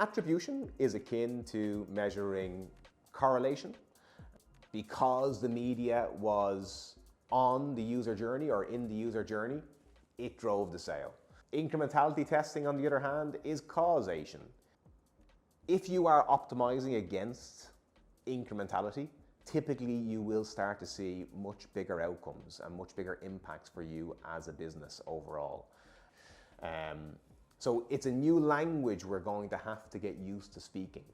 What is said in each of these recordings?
Attribution is akin to measuring correlation. Because the media was on the user journey or in the user journey, it drove the sale. Incrementality testing, on the other hand, is causation. If you are optimizing against incrementality, typically you will start to see much bigger outcomes and much bigger impacts for you as a business overall. So it's a new language we're going to have to get used to speaking.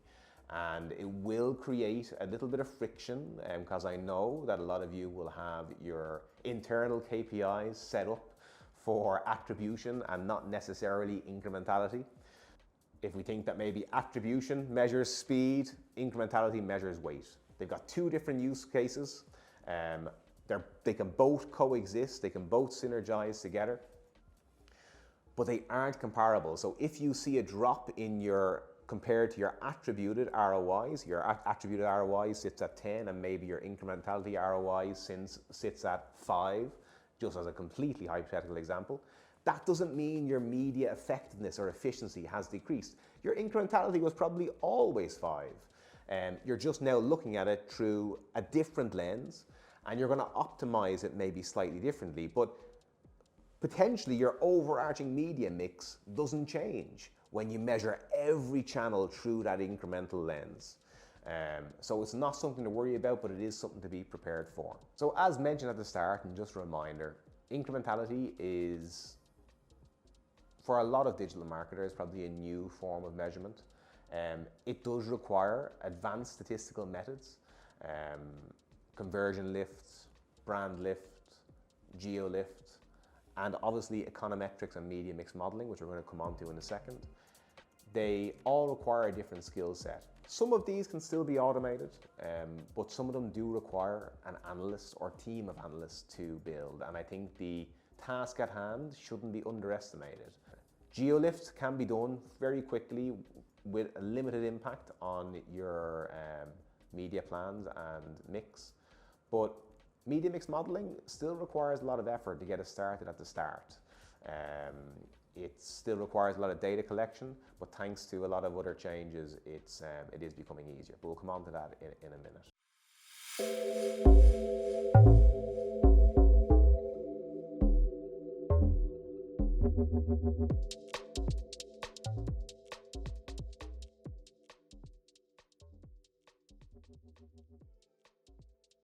And it will create a little bit of friction because I know that a lot of you will have your internal KPIs set up for attribution and not necessarily incrementality. If we think that maybe attribution measures speed, incrementality measures weight. They've got two different use cases. They can both coexist, they can both synergize together, but they aren't comparable. So if you see a drop in compared to your attributed ROIs, your attributed ROI sits at 10 and maybe your incrementality ROI sits at 5, just as a completely hypothetical example, that doesn't mean your media effectiveness or efficiency has decreased. Your incrementality was probably always 5. You're just now looking at it through a different lens and you're going to optimize it maybe slightly differently, but potentially your overarching media mix doesn't change when you measure every channel through that incremental lens. So it's not something to worry about, but it is something to be prepared for. So as mentioned at the start, and just a reminder, incrementality is, for a lot of digital marketers, probably a new form of measurement. It does require advanced statistical methods, conversion lift, brand lift, geo lift, and obviously econometrics and media mix modeling, which we're going to come on to in a second. They all require a different skill set. Some of these can still be automated, but some of them do require an analyst or team of analysts to build, and I think the task at hand shouldn't be underestimated. Geolift can be done very quickly with a limited impact on your media plans and mix, but media mix modeling still requires a lot of effort to get us started at the start. It still requires a lot of data collection, but thanks to a lot of other changes, it is becoming easier. But we'll come on to that in a minute.